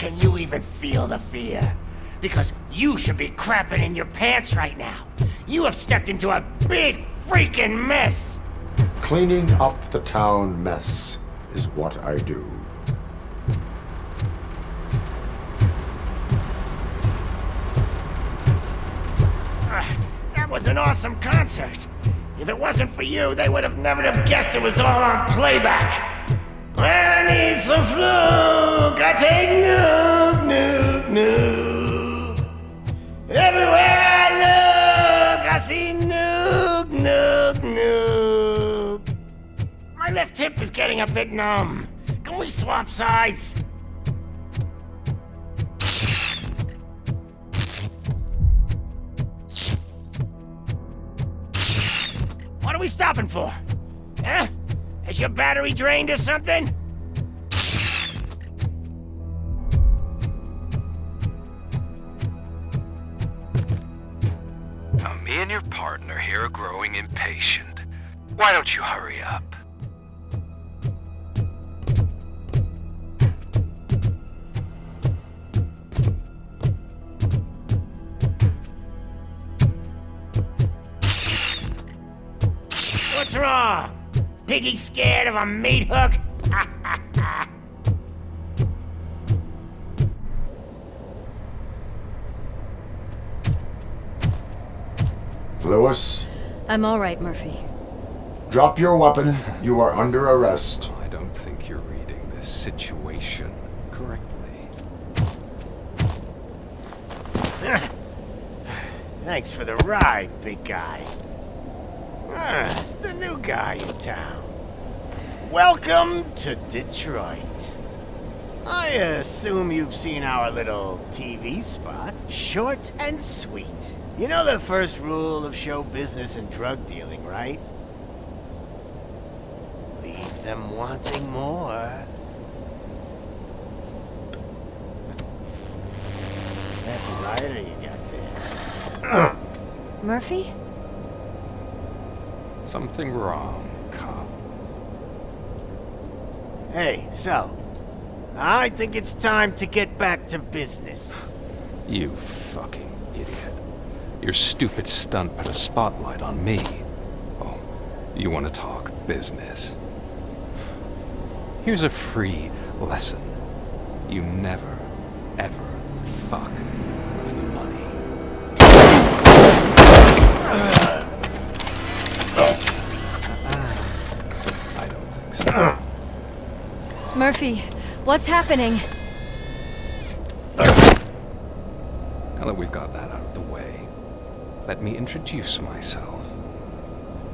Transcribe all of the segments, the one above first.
can you even feel the fear? Because you should be crapping in your pants right now. You have stepped into a big freaking mess. Cleaning up the town mess is what I do. That was an awesome concert. If it wasn't for you, they would have never have guessed it was all on playback. When I need some fluke, I take nuke, nuke, nuke. Everywhere I look, I see nuke, nuke, nuke. My left hip is getting a bit numb. Can we swap sides? What are we stopping for? Huh? Is your battery drained or something? Now, me and your partner here are growing impatient. Why don't you hurry up? What's wrong? Piggy scared of a meat hook? Lewis, I'm all right, Murphy. drop your weapon. You are under arrest. I don't think you're reading this situation correctly. Thanks for the ride, big guy. It's the new guy in town. Welcome to Detroit. I assume you've seen our little TV spot. Short and sweet. You know the first rule of show business and drug dealing, right? Leave them wanting more. That's a rider you got there. Murphy? Something wrong, cop. Hey, so, I think it's time to get back to business. You fucking idiot. Your stupid stunt put a spotlight on me. Oh, you want to talk business? Here's a free lesson. You never, ever fuck with the money. I don't think so. Murphy, what's happening? Now that we've got that out of the way, let me introduce myself.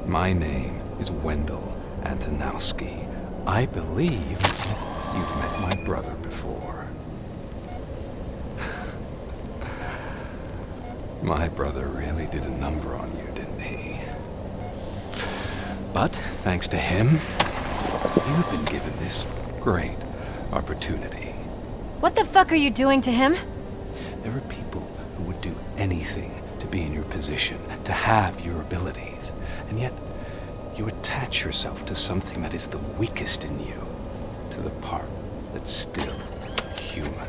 My name is Wendell Antonowski. I believe you've met my brother before. My brother really did a number on you, didn't he? But thanks to him, you've been given this great opportunity. What the fuck are you doing to him? There are people who would do anything to be in your position, to have your abilities, and yet you attach yourself to something that is the weakest in you, to the part that's still human.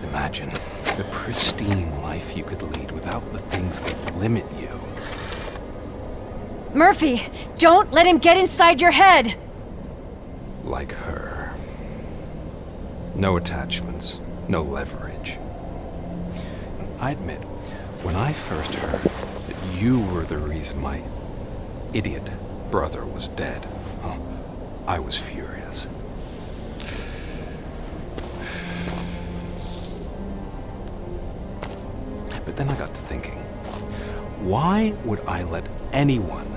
Imagine the pristine life you could lead without the things that limit you. Murphy, don't let him get inside your head! Like her. No attachments, no leverage. I admit, when I first heard that you were the reason my idiot brother was dead, well, I was furious. But then I got to thinking, why would I let anyone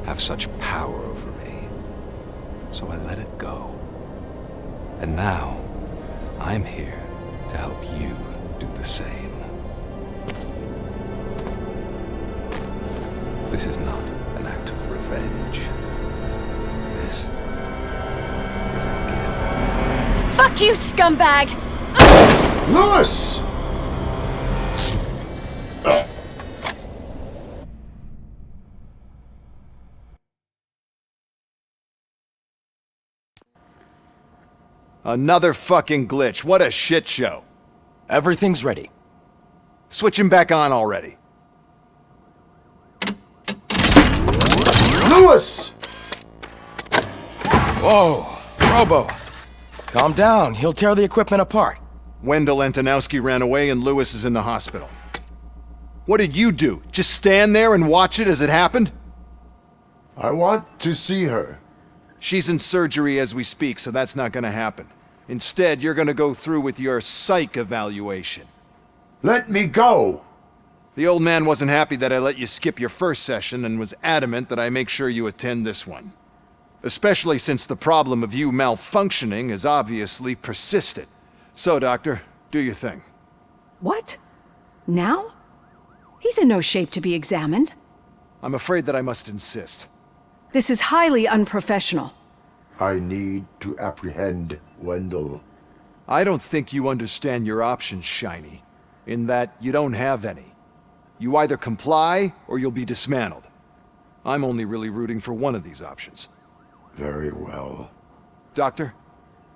have such power over me? So I let it go. And now, I'm here to help you do the same. This is not an act of revenge. This is a gift. Fuck you, scumbag! Lewis! Another fucking glitch. What a shit show. Everything's ready. Switch him back on already. Lewis! Whoa, Robo. Calm down, he'll tear the equipment apart. Wendell Antonowski ran away and Lewis is in the hospital. What did you do? Just stand there and watch it as it happened? I want to see her. She's in surgery as we speak, so that's not gonna happen. Instead, you're gonna go through with your psych evaluation. Let me go! The old man wasn't happy that I let you skip your first session and was adamant that I make sure you attend this one. Especially since the problem of you malfunctioning has obviously persisted. So, Doctor, do your thing. What? Now? He's in no shape to be examined. I'm afraid that I must insist. This is highly unprofessional. I need to apprehend Wendell. I don't think you understand your options, Shiny, in that you don't have any. You either comply or you'll be dismantled. I'm only really rooting for one of these options. Very well. Doctor?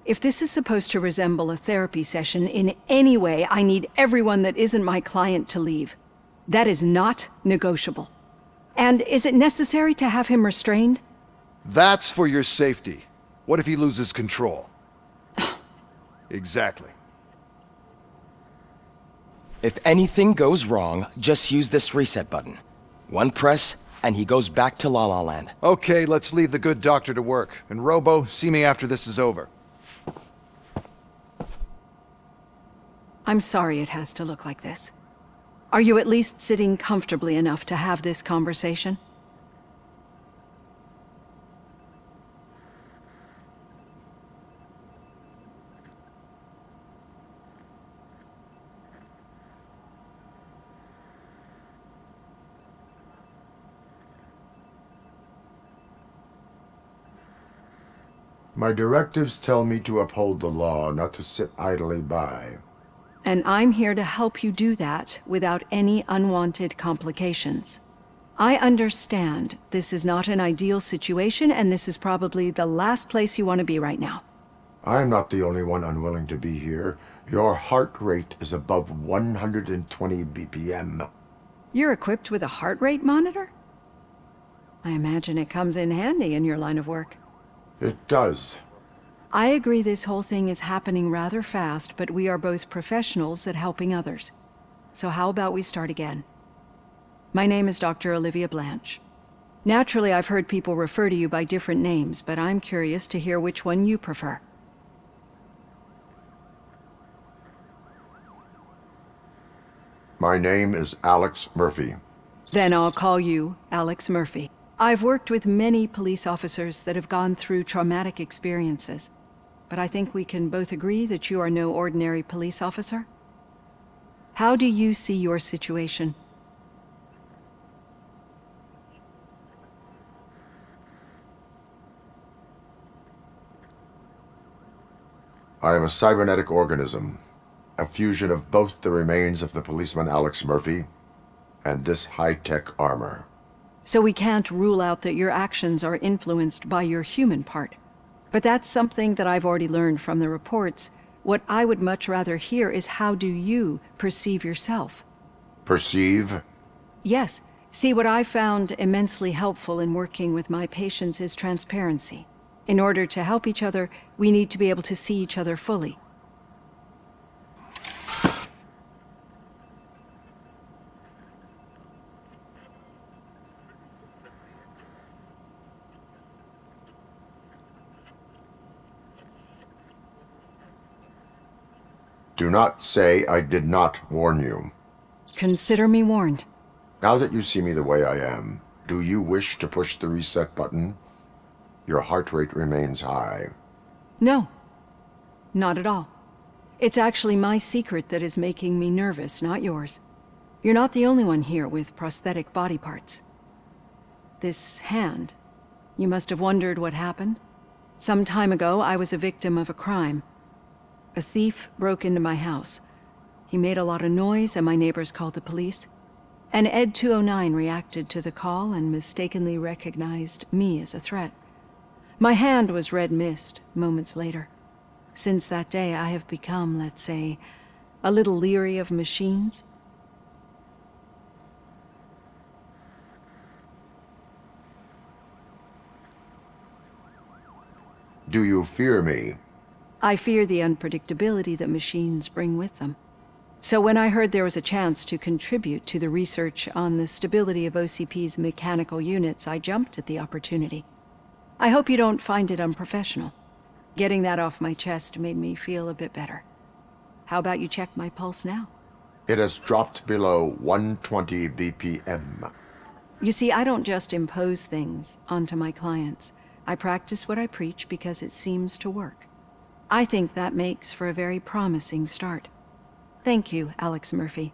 If this is supposed to resemble a therapy session in any way, I need everyone that isn't my client to leave. That is not negotiable. And is it necessary to have him restrained? That's for your safety. What if he loses control? Exactly. If anything goes wrong, just use this reset button. One press, and he goes back to La La Land. Okay, let's leave the good doctor to work. And Robo, see me after this is over. I'm sorry it has to look like this. Are you at least sitting comfortably enough to have this conversation? My directives tell me to uphold the law, not to sit idly by. And I'm here to help you do that without any unwanted complications. I understand this is not an ideal situation, and this is probably the last place you want to be right now. I'm not the only one unwilling to be here. Your heart rate is above 120 BPM. You're equipped with a heart rate monitor? I imagine it comes in handy in your line of work. It does. I agree this whole thing is happening rather fast, but we are both professionals at helping others. So how about we start again? My name is Dr. Olivia Blanche. Naturally, I've heard people refer to you by different names, but I'm curious to hear which one you prefer. My name is Alex Murphy. Then I'll call you Alex Murphy. I've worked with many police officers that have gone through traumatic experiences, but I think we can both agree that you are no ordinary police officer. How do you see your situation? I am a cybernetic organism, a fusion of both the remains of the policeman Alex Murphy and this high-tech armor. So we can't rule out that your actions are influenced by your human part. But that's something that I've already learned from the reports. What I would much rather hear is how do you perceive yourself? Perceive? Yes. See, what I found immensely helpful in working with my patients is transparency. In order to help each other, we need to be able to see each other fully. Do not say I did not warn you. Consider me warned. Now that you see me the way I am, do you wish to push the reset button? Your heart rate remains high. No, not at all. It's actually my secret that is making me nervous, not yours. You're not the only one here with prosthetic body parts. This hand, you must have wondered what happened. Some time ago, I was a victim of a crime. A thief broke into my house. He made a lot of noise and my neighbors called the police. And Ed 209 reacted to the call and mistakenly recognized me as a threat. My hand was red mist moments later. Since that day, I have become, let's say, a little leery of machines. Do you fear me? I fear the unpredictability that machines bring with them. So when I heard there was a chance to contribute to the research on the stability of OCP's mechanical units, I jumped at the opportunity. I hope you don't find it unprofessional. Getting that off my chest made me feel a bit better. How about you check my pulse now? It has dropped below 120 BPM. You see, I don't just impose things onto my clients. I practice what I preach because it seems to work. I think that makes for a very promising start. Thank you, Alex Murphy.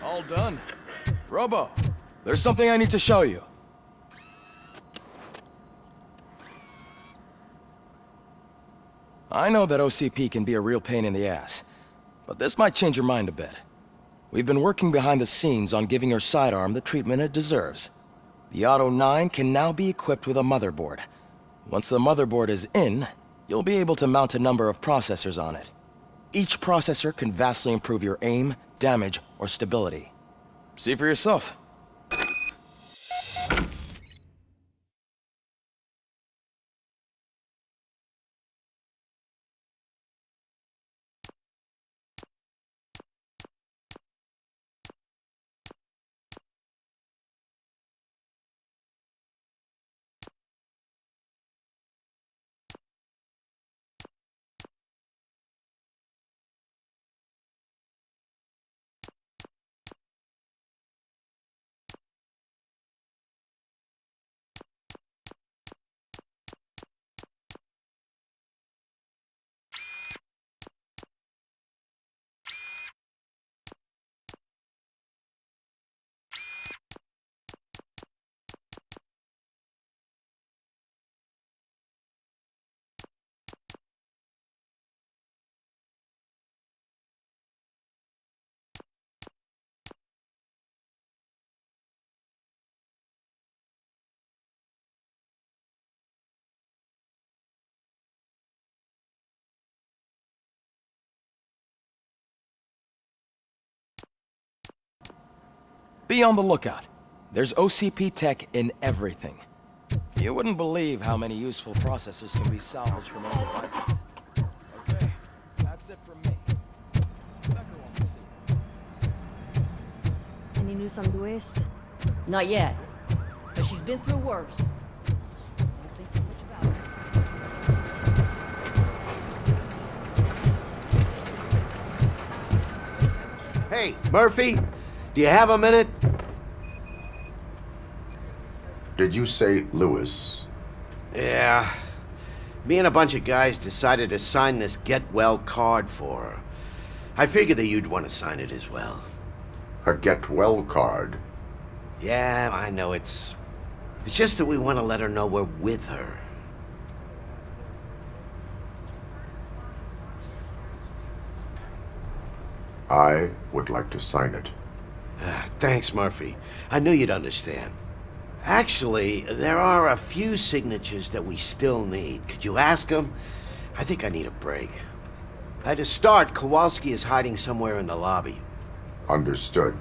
All done. Robo, there's something I need to show you. I know that OCP can be a real pain in the ass, but this might change your mind a bit. We've been working behind the scenes on giving your sidearm the treatment it deserves. The Auto 9 can now be equipped with a motherboard. Once the motherboard is in, you'll be able to mount a number of processors on it. Each processor can vastly improve your aim, damage, or stability. See for yourself. Be on the lookout. There's OCP tech in everything. You wouldn't believe how many useful processors can be salvaged from old devices. Okay, that's it from me. Becker wants to see you. Any news on Luis? Not yet, but she's been through worse. Don't think too much about her. Hey, Murphy, do you have a minute? Did you say Lewis? Yeah. Me and a bunch of guys decided to sign this get well card for her. I figured that you'd want to sign it as well. A get well card? Yeah, I know it's just that we want to let her know we're with her. I would like to sign it. Thanks, Murphy. I knew you'd understand. Actually, there are a few signatures that we still need. Could you ask them? I think I need a break. To start, Kowalski is hiding somewhere in the lobby. Understood.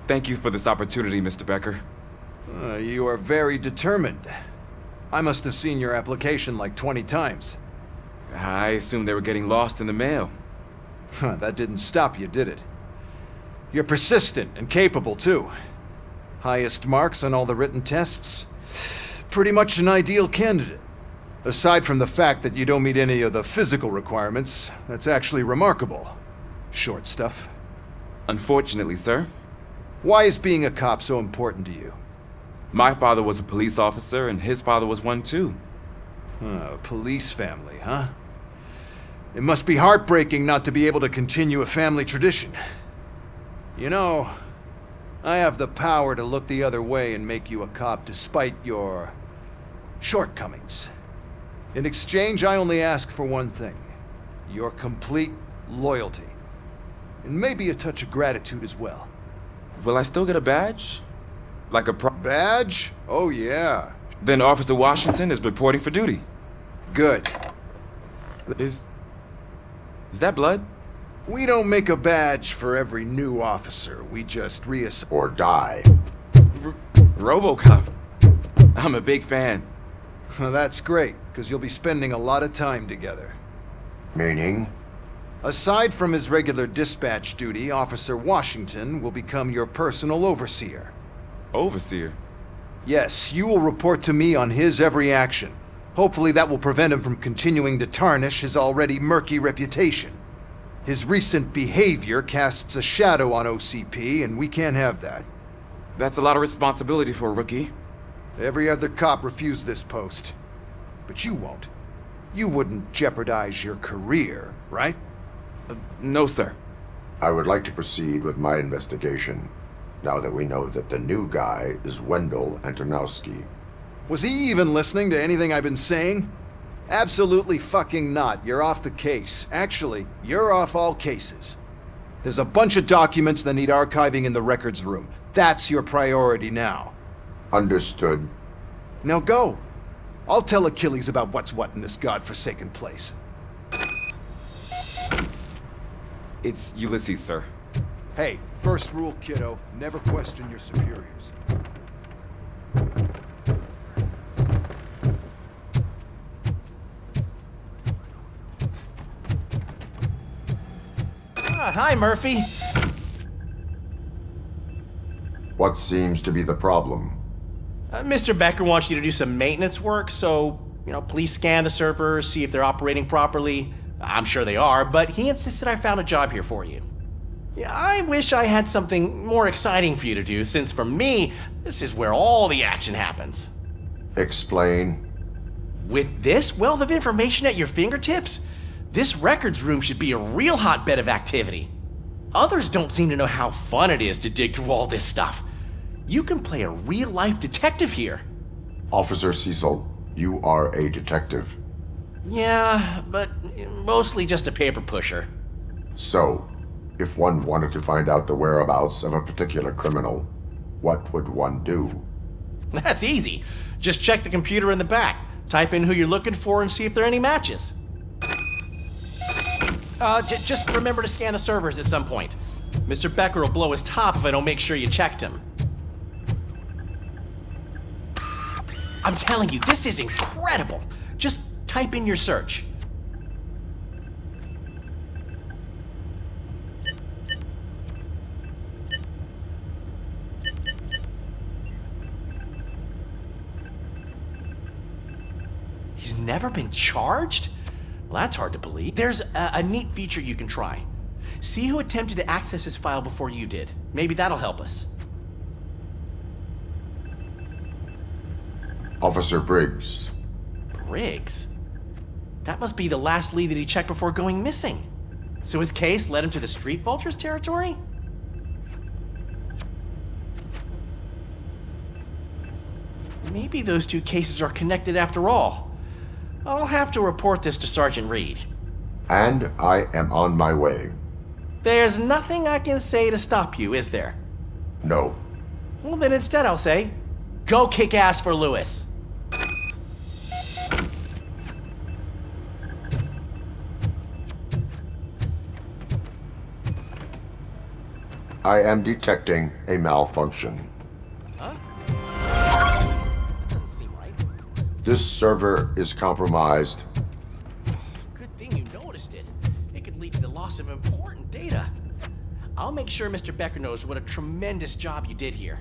Thank you for this opportunity, Mr. Becker. You are very determined. I must have seen your application like 20 times. I assumed they were getting lost in the mail. That didn't stop you, did it? You're persistent and capable, too. Highest marks on all the written tests. Pretty much an ideal candidate. Aside from the fact that you don't meet any of the physical requirements, that's actually remarkable. Short stuff. Unfortunately, sir. Why is being a cop so important to you? My father was a police officer, and his father was one too. A police family, huh? It must be heartbreaking not to be able to continue a family tradition. You know, I have the power to look the other way and make you a cop despite your shortcomings. In exchange, I only ask for one thing. Your complete loyalty. And maybe a touch of gratitude as well. Will I still get a badge? Like a Badge? Oh yeah. Then Officer Washington is reporting for duty. Good. Is that blood? We don't make a badge for every new officer. We just reassign. Or die. RoboCop. I'm a big fan. Well, that's great, because you'll be spending a lot of time together. Meaning? Aside from his regular dispatch duty, Officer Washington will become your personal overseer. Overseer? Yes, you will report to me on his every action. Hopefully that will prevent him from continuing to tarnish his already murky reputation. His recent behavior casts a shadow on OCP, and we can't have that. That's a lot of responsibility for a rookie. Every other cop refused this post. But you won't. You wouldn't jeopardize your career, right? No, sir. I would like to proceed with my investigation, now that we know that the new guy is Wendell Antonowski. Was he even listening to anything I've been saying? Absolutely fucking not. You're off the case. Actually, you're off all cases. There's a bunch of documents that need archiving in the records room. That's your priority now. Understood. Now go. I'll tell Achilles about what's what in this godforsaken place. It's Ulysses, sir. Hey, first rule, kiddo. Never question your superiors. Hi, Murphy. What seems to be the problem? Mr. Becker wants you to do some maintenance work, so, please scan the servers, see if they're operating properly. I'm sure they are, but he insisted I found a job here for you. Yeah, I wish I had something more exciting for you to do, since for me, this is where all the action happens. Explain. With this wealth of information at your fingertips, this records room should be a real hotbed of activity. Others don't seem to know how fun it is to dig through all this stuff. You can play a real-life detective here. Officer Cecil, you are a detective. Yeah, but mostly just a paper pusher. So, if one wanted to find out the whereabouts of a particular criminal, what would one do? That's easy. Just check the computer in the back, type in who you're looking for, and see if there are any matches. Just remember to scan the servers at some point. Mr. Becker will blow his top if I don't make sure you checked him. I'm telling you, this is incredible. Just type in your search. He's never been charged? Well, that's hard to believe. There's a neat feature you can try. See who attempted to access his file before you did. Maybe that'll help us. Officer Briggs. Briggs? That must be the last lead that he checked before going missing. So his case led him to the Street Vultures territory? Maybe those two cases are connected after all. I'll have to report this to Sergeant Reed. And I am on my way. There's nothing I can say to stop you, is there? No. Well, then instead I'll say, go kick ass for Lewis. I am detecting a malfunction. Huh? Doesn't seem right. This server is compromised. Good thing you noticed it. It could lead the loss of important data. I'll make sure Mr. Becker knows what a tremendous job you did here.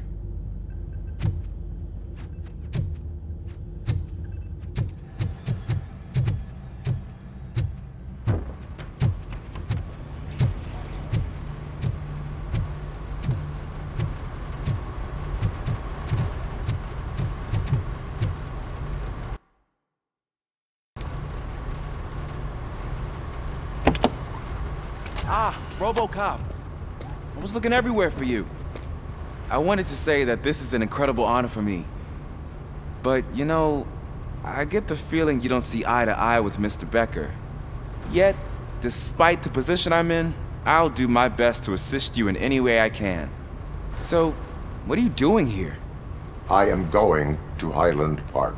Ah, RoboCop. I was looking everywhere for you. I wanted to say that this is an incredible honor for me. But, you know, I get the feeling you don't see eye to eye with Mr. Becker. Yet, despite the position I'm in, I'll do my best to assist you in any way I can. So, what are you doing here? I am going to Highland Park.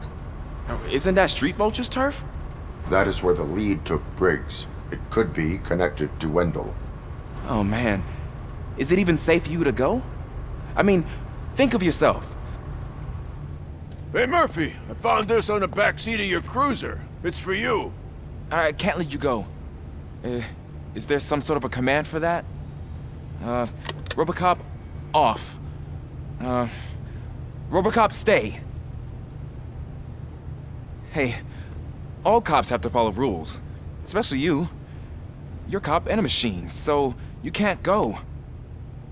Isn't that Street Vulture's turf? That is where the lead took Briggs. It could be connected to Wendell. Oh man, is it even safe for you to go? I mean, think of yourself. Hey Murphy, I found this on the back seat of your cruiser. It's for you. I can't let you go. Is there some sort of a command for that? RoboCop, off. RoboCop, stay. Hey, all cops have to follow rules. Especially you. You're a cop and a machine, so you can't go.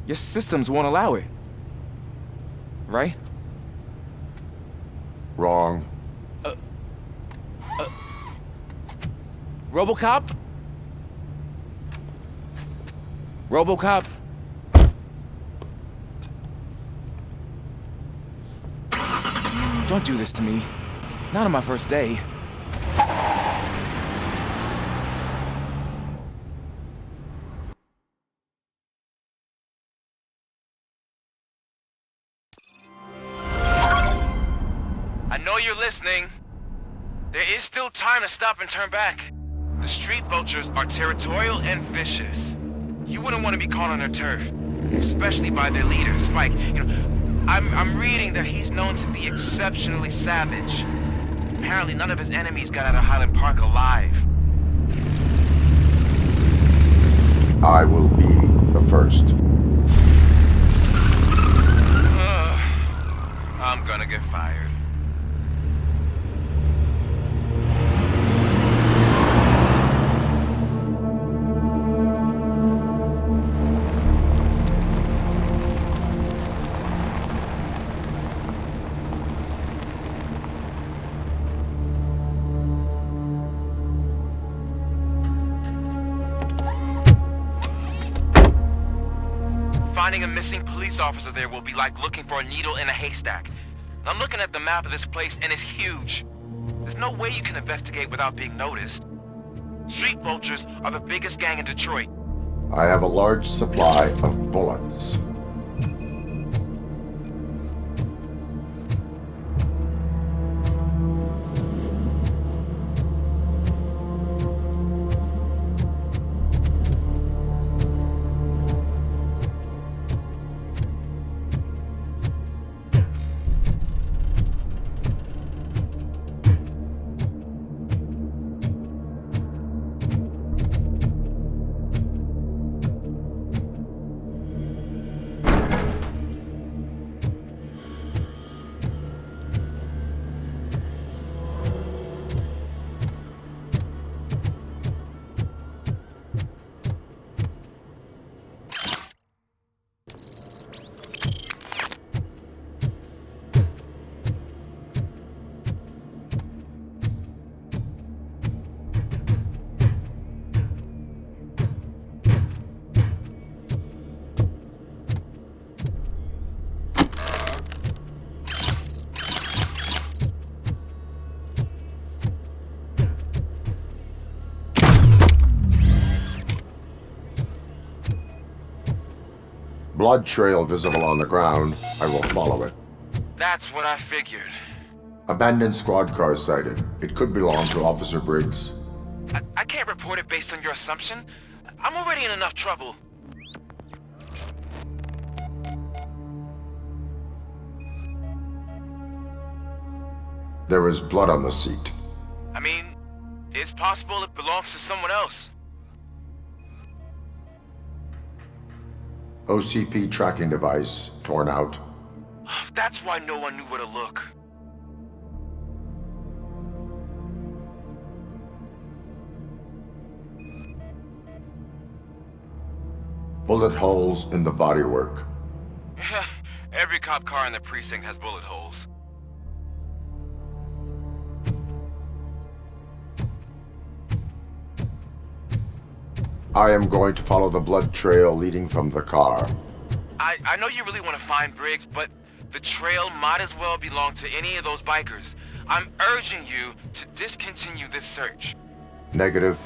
Your systems won't allow it. Right? Wrong. RoboCop? RoboCop? Don't do this to me. Not on my first day. I know you're listening. There is still time to stop and turn back. The street vultures are territorial and vicious. You wouldn't want to be caught on their turf, especially by their leader, Spike. You know, I'm reading that he's known to be exceptionally savage. Apparently none of his enemies got out of Highland Park alive. I will be the first. I'm gonna get fired. Finding a missing police officer there will be like looking for a needle in a haystack. I'm looking at the map of this place and it's huge. There's no way you can investigate without being noticed. Street vultures are the biggest gang in Detroit. I have a large supply of bullets. Blood trail visible on the ground. I will follow it. That's what I figured. Abandoned squad car sighted. It could belong to Officer Briggs. I can't report it based on your assumption. I'm already in enough trouble. There is blood on the seat. I mean, it's possible it belongs to someone else. OCP tracking device torn out. That's why no one knew where to look. Bullet holes in the bodywork. Every cop car in the precinct has bullet holes. I am going to follow the blood trail leading from the car. I know you really want to find Briggs, but the trail might as well belong to any of those bikers. I'm urging you to discontinue this search. Negative.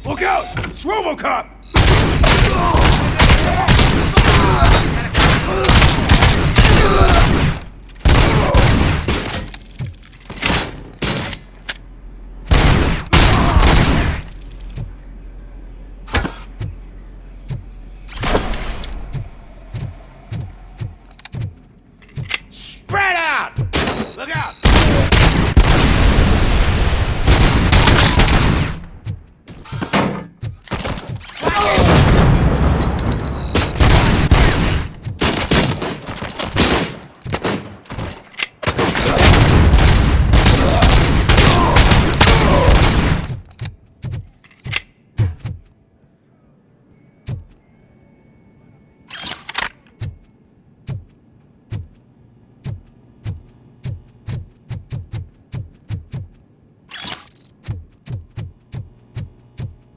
Look out! It's RoboCop! Spread out! Look out!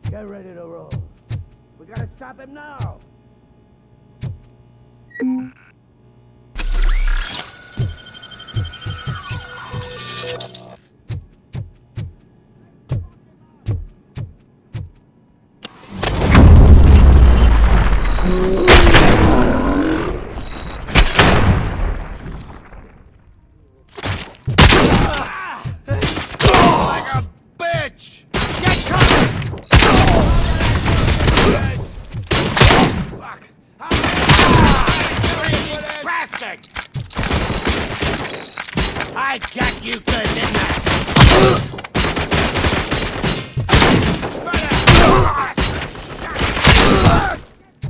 Get ready to roll. We gotta stop him now. Like a bitch! Get covered! Fuck! Bastard! I got you good, didn't I?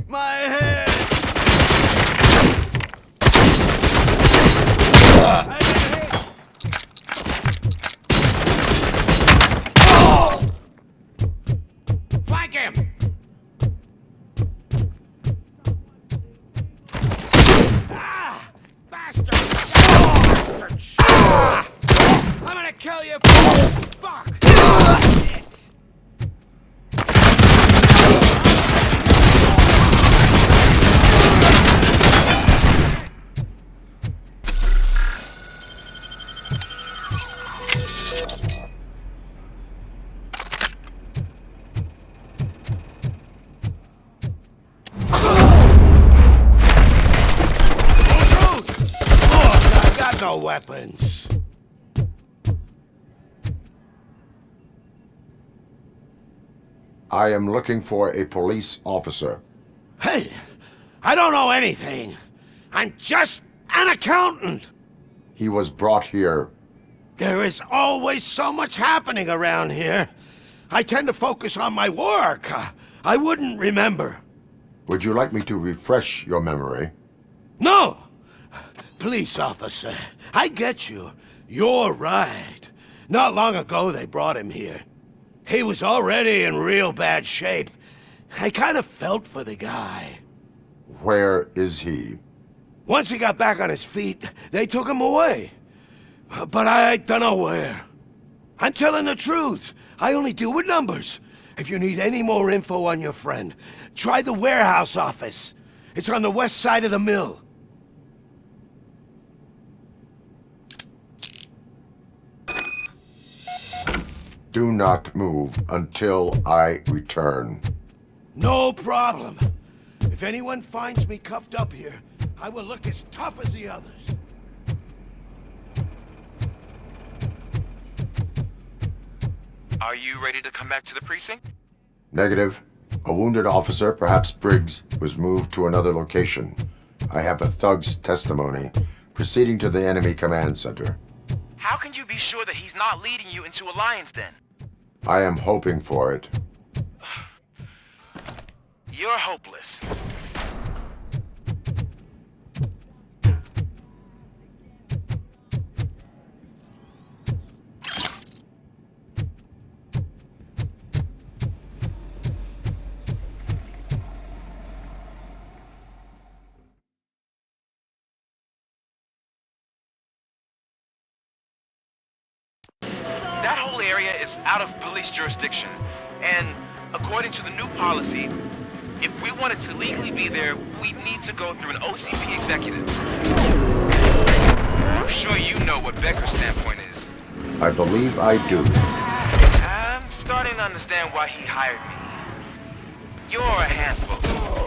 My head! Flank him! Bastard! Bastard! I'm gonna kill you! Fuck! Shit. I got no weapons. I am looking for a police officer. Hey, I don't know anything. I'm just an accountant. He was brought here. There is always so much happening around here. I tend to focus on my work. I wouldn't remember. Would you like me to refresh your memory? No! Police officer, I get you. You're right. Not long ago they brought him here. He was already in real bad shape. I kind of felt for the guy. Where is he? Once he got back on his feet, they took him away. But I don't know where. I'm telling the truth. I only deal with numbers. If you need any more info on your friend, try the warehouse office. It's on the west side of the mill. Do not move until I return. No problem. If anyone finds me cuffed up here, I will look as tough as the others. Are you ready to come back to the precinct? Negative. A wounded officer, perhaps Briggs, was moved to another location. I have a thug's testimony proceeding to the enemy command center. How can you be sure that he's not leading you into a lion's den? I am hoping for it. You're hopeless. That whole area is out of police jurisdiction, and according to the new policy, if we wanted to legally be there, we'd need to go through an OCP executive. I'm sure you know what Becker's standpoint is. I believe I do. I'm starting to understand why he hired me. You're a handful.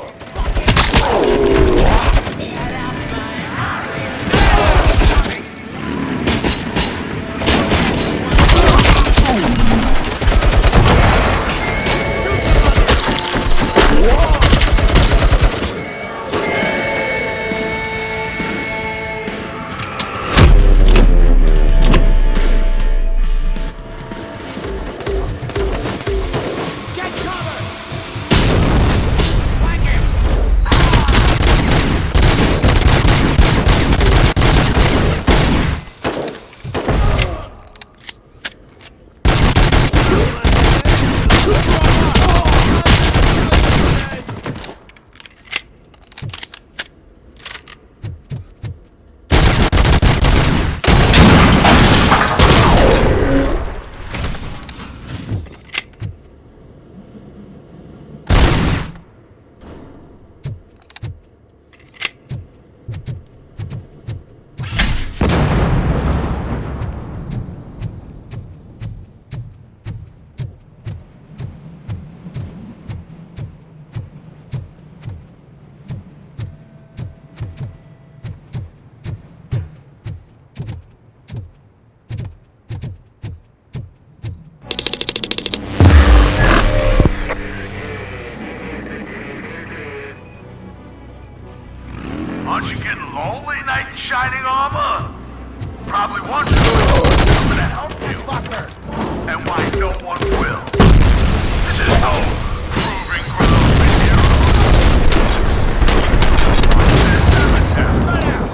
Aren't you getting lonely, knight in shining armor? Probably want you to help you. Fucker. And why no one will. This is no proving ground for heroes. Spread out.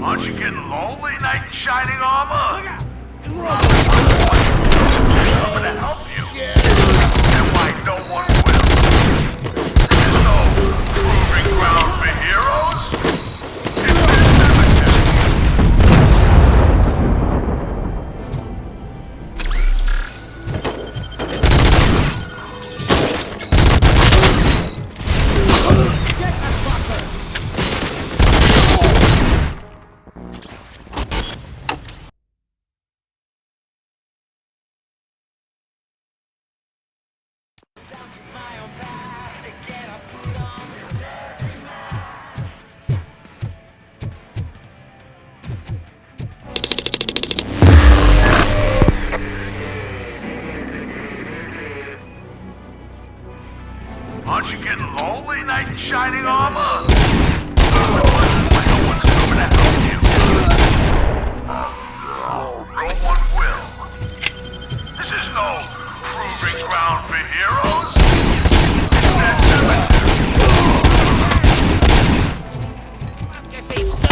Aren't you getting lonely, knight in shining armor? Look out! Coming to help you. And why no one will. There's no proving ground for heroes. It's the cemetery. Get that fucker! Aren't you getting lonely, knight in shining armor? No one's coming to help you. No one will. This is no proving ground for heroes. It's their cemetery. I guess he's still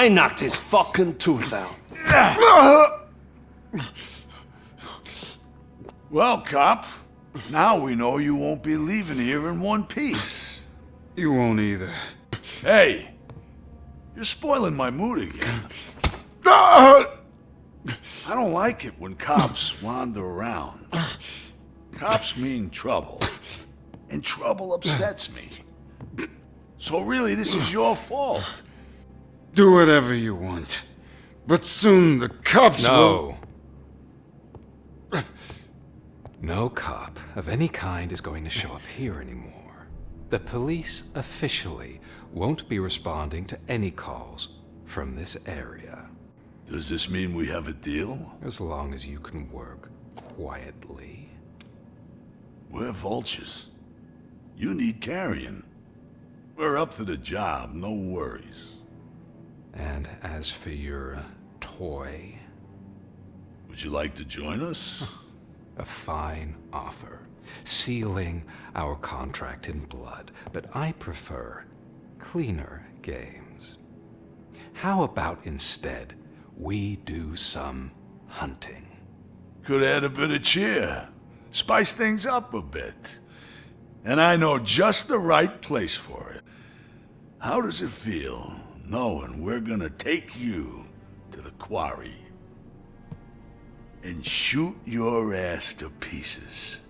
I knocked his fucking tooth out. Well, cop, now we know you won't be leaving here in one piece. You won't either. Hey, you're spoiling my mood again. I don't like it when cops wander around. Cops mean trouble, and trouble upsets me. So really, this is your fault. Do whatever you want. But soon the cops will... No cop of any kind is going to show up here anymore. The police officially won't be responding to any calls from this area. Does this mean we have a deal? As long as you can work quietly. We're vultures. You need carrion. We're up to the job, no worries. And as for your toy... Would you like to join us? A fine offer, sealing our contract in blood, but I prefer cleaner games. How about instead we do some hunting? Could add a bit of cheer. Spice things up a bit. And I know just the right place for it. How does it feel knowing we're gonna take you to the quarry and shoot your ass to pieces?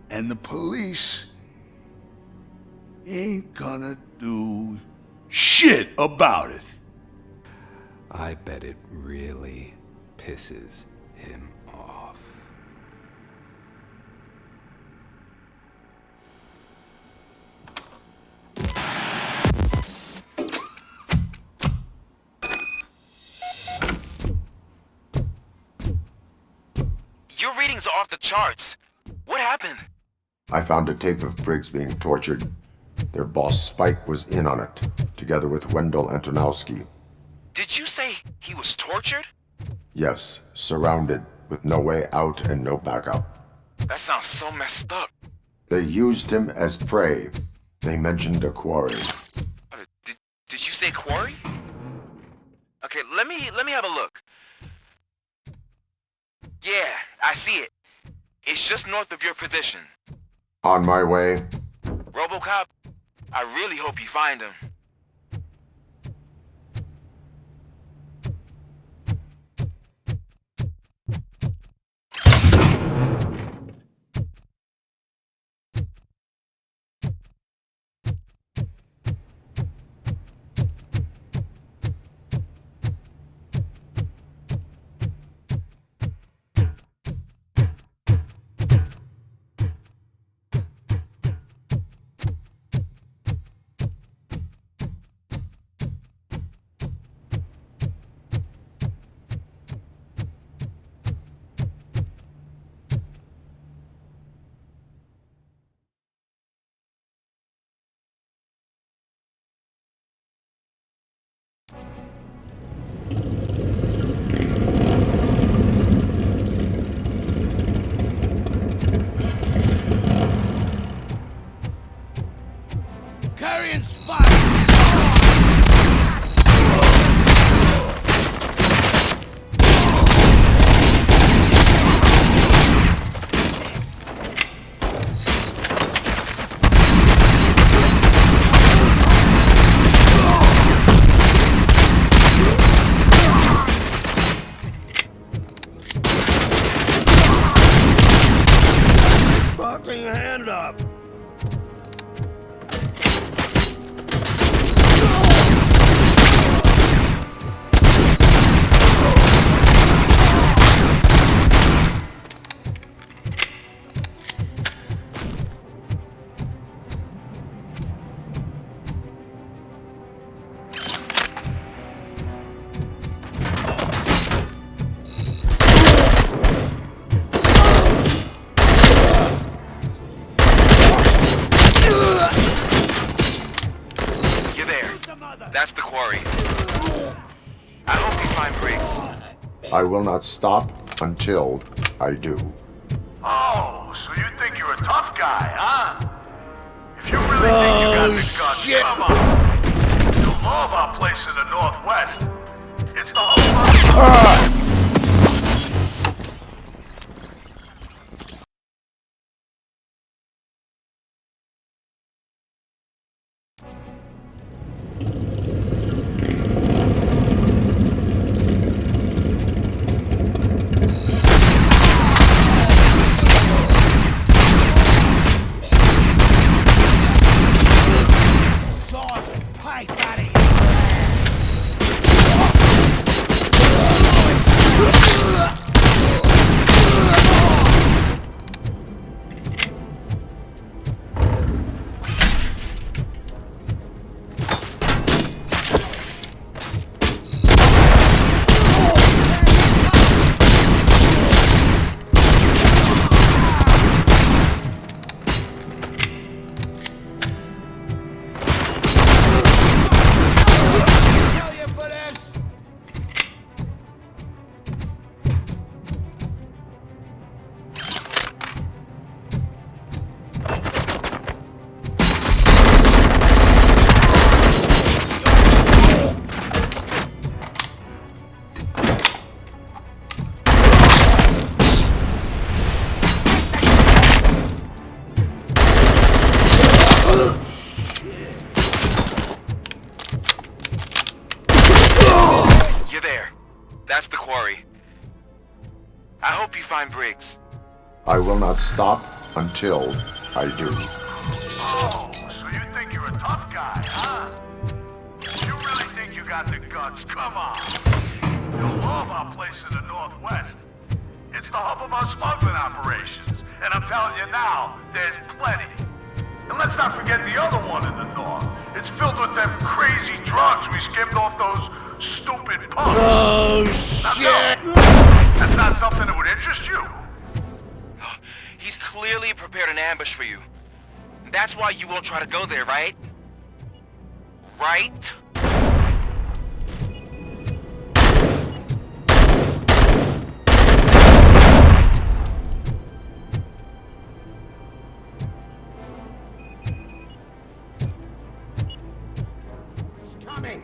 And the police ain't gonna do shit about it. I bet it really pisses him off. Your readings are off the charts. What happened? I found a tape of Briggs being tortured. Their boss Spike was in on it, together with Wendell Antonowski. Did you say he was tortured? Yes, surrounded, with no way out and no backup. That sounds so messed up. They used him as prey. They mentioned a quarry. Did you say quarry? Okay, let me have a look. Yeah, I see it. It's just north of your position. On my way. RoboCop, I really hope you find him. Carrying spot! Fucking hand up! That's the quarry. I hope you find Briggs. I will not stop until I do. Oh, so you think you're a tough guy, huh? If you really think you got the guts, shit. come on. You'll know of our place in the Northwest. It's the whole... Pipe out of here! find Briggs. I will not stop until I do. Oh, so you think you're a tough guy, huh? You really think you got the guts? Come on. You'll love our place in the Northwest. It's the hub of our smuggling operations. And I'm telling you now, there's plenty. And let's not forget the other one in the north. It's filled with them crazy drugs we skimmed off those stupid punks. Oh, Now, shit! that's not something that would interest you. He's clearly prepared an ambush for you. That's why you won't try to go there, right? Right? Coming!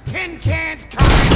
Tin cans coming!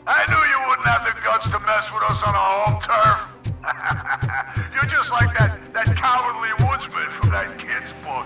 I knew you wouldn't have the guts to mess with us on our home turf. You're just like that cowardly woodsman from that kid's book.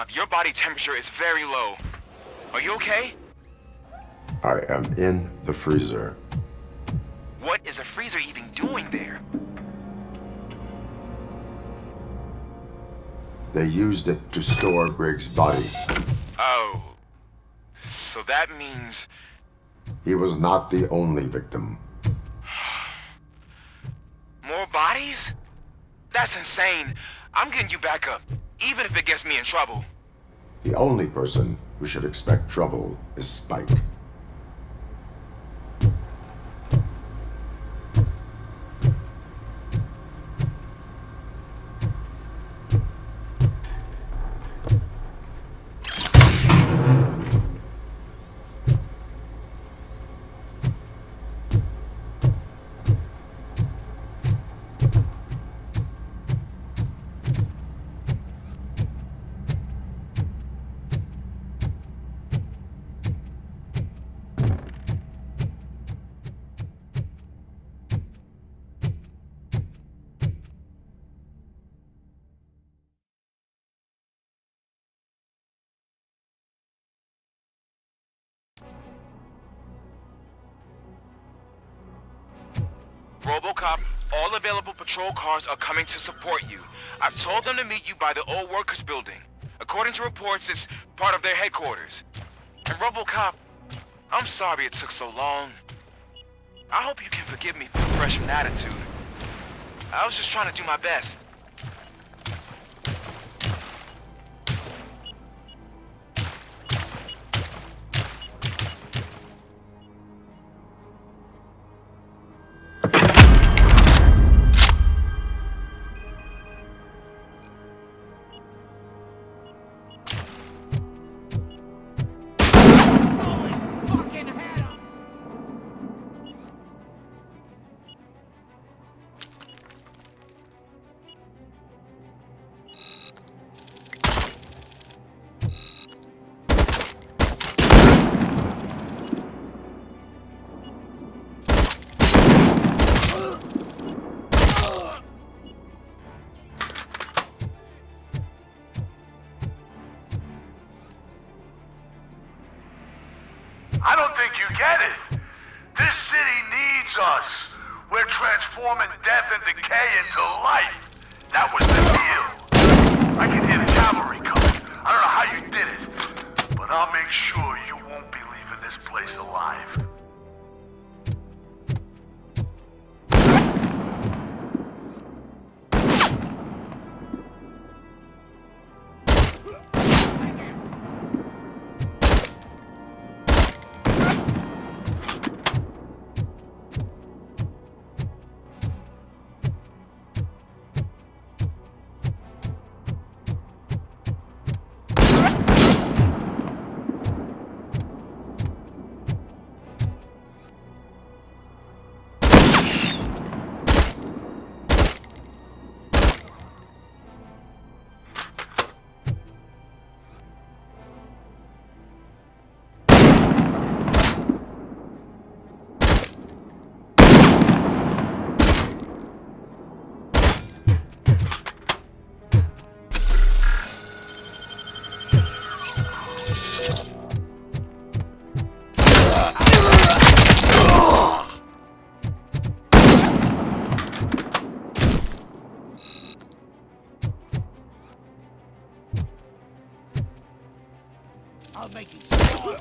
RoboCop, your body temperature is very low. Are you okay? I am in the freezer. What is the freezer even doing there? They used it to store Briggs' body. Oh. So that means... He was not the only victim. More bodies? That's insane. I'm getting you back up, even if it gets me in trouble. The only person who should expect trouble is Spike. RoboCop, all available patrol cars are coming to support you. I've told them to meet you by the old workers building. According to reports, it's part of their headquarters. And RoboCop, I'm sorry it took so long. I hope you can forgive me for the freshman attitude. I was just trying to do my best. I don't think you get it. This city needs us. We're transforming death and decay into life. That was the deal. I can hear the cavalry coming. I don't know how you did it, but I'll make sure you won't be leaving this place alive. I'll make you strong.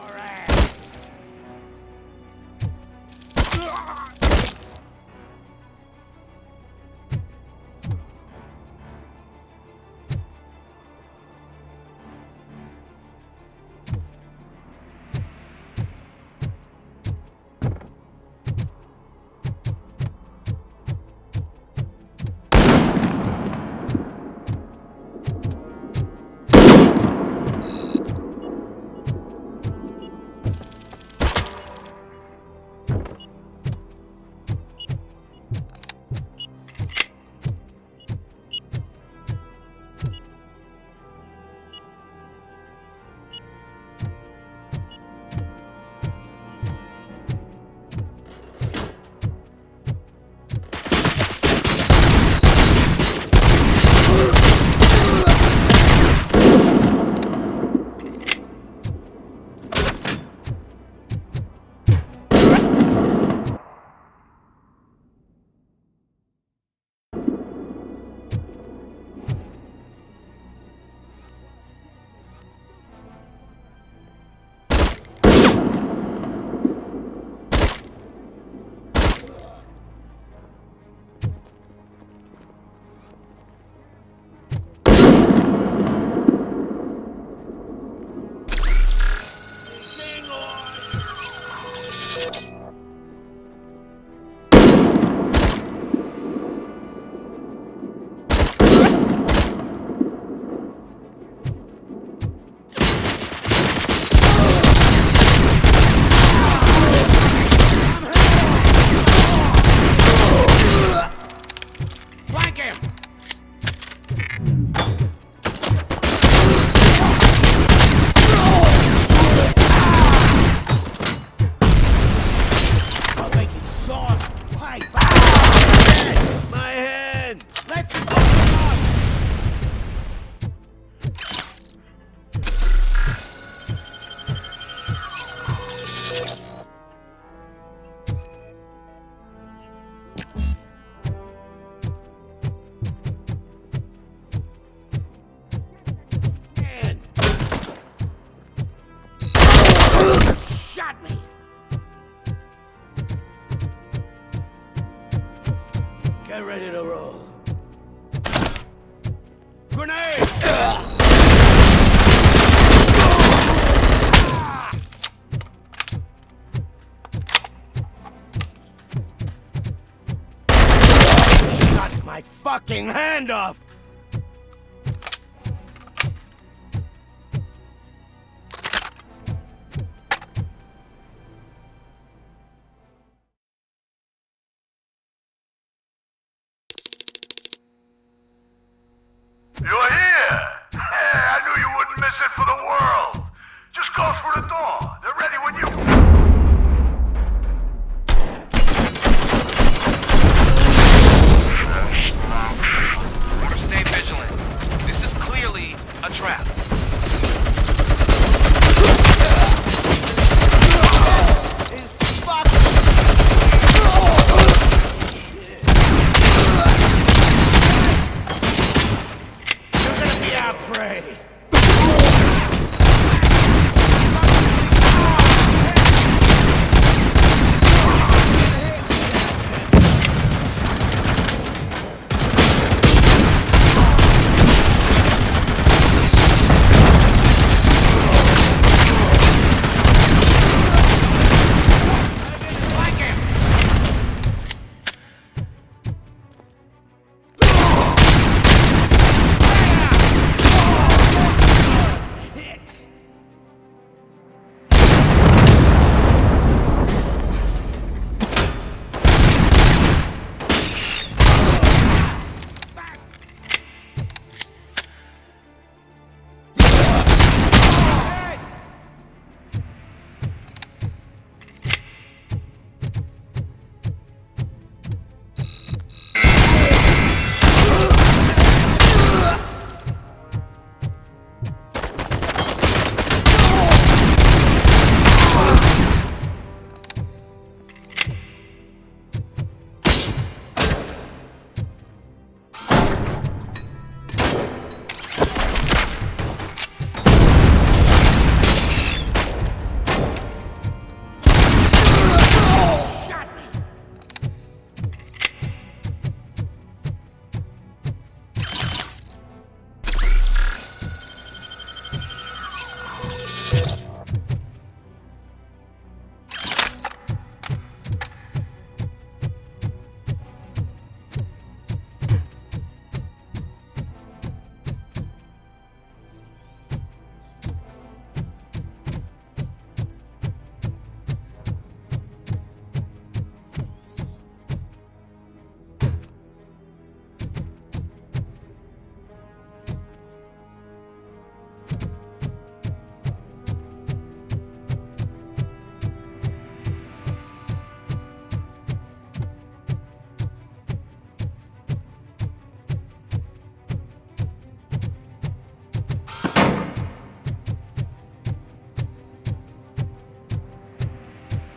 All right. fucking hand off! You're here! Hey, I knew you wouldn't miss it for the world! Just go through the door. They're ready when you... Stay vigilant. This is clearly a trap. You're gonna be our prey!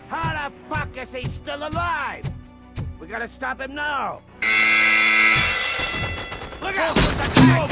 How the fuck is he still alive? We gotta stop him now. Look out! There's a tank!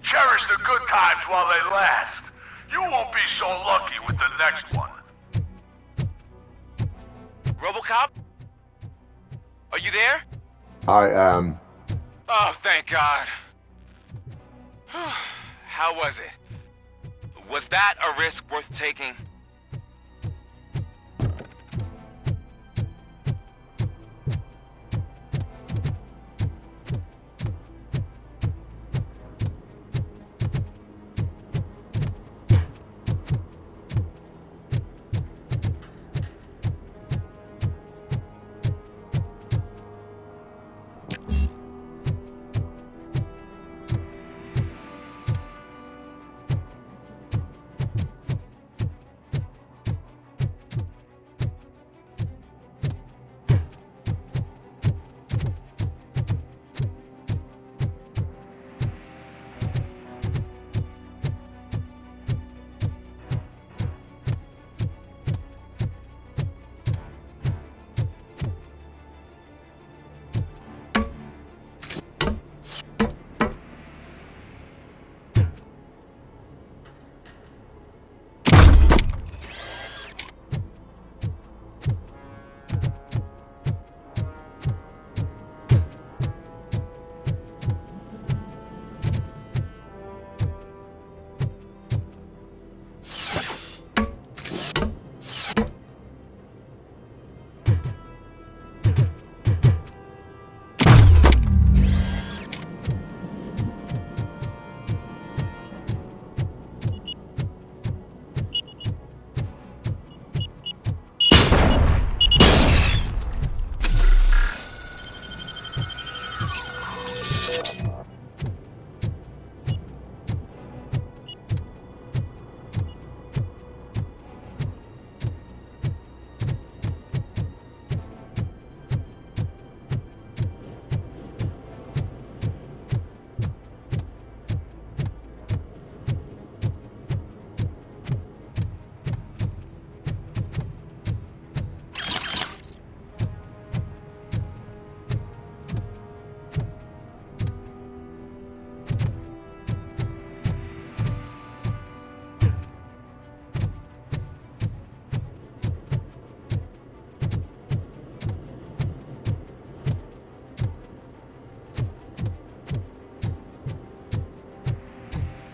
Cherish the good times while they last. You won't be so lucky with the next one. RoboCop? Are you there? I am. Oh, thank God. How was it? Was that a risk worth taking?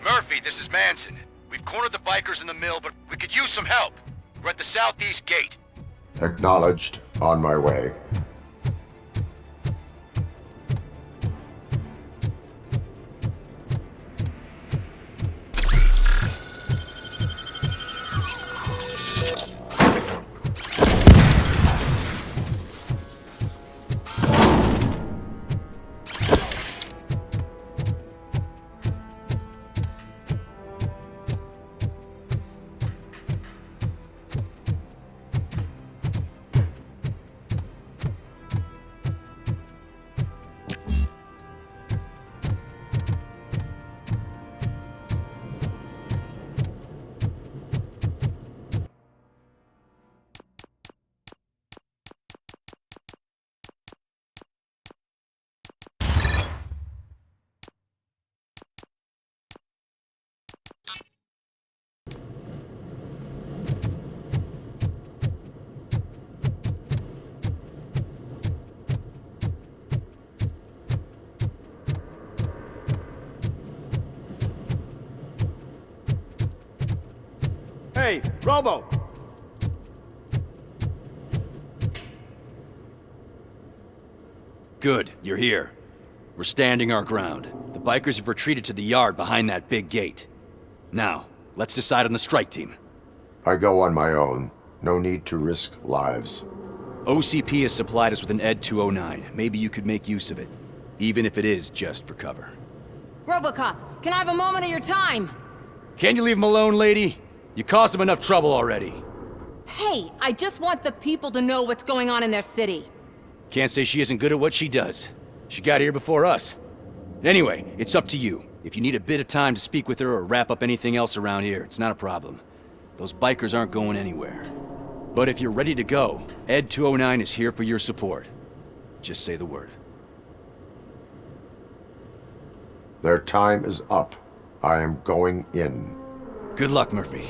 Murphy, this is Manson. We've cornered the bikers in the mill, but we could use some help. We're at the southeast gate. Acknowledged. On my way. Hey, Robo! Good, you're here. We're standing our ground. The bikers have retreated to the yard behind that big gate. Now, let's decide on the strike team. I go on my own. No need to risk lives. OCP has supplied us with an ED-209. Maybe you could make use of it, even if it is just for cover. RoboCop, can I have a moment of your time? Can you leave him alone, lady? You caused him enough trouble already. Hey, I just want the people to know what's going on in their city. Can't say she isn't good at what she does. She got here before us. Anyway, it's up to you. If you need a bit of time to speak with her or wrap up anything else around here, it's not a problem. Those bikers aren't going anywhere. But if you're ready to go, ED-209 is here for your support. Just say the word. Their time is up. I am going in. Good luck, Murphy.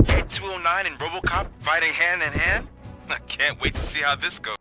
PT.2 and RoboCop fighting hand in hand? I can't wait to see how this goes.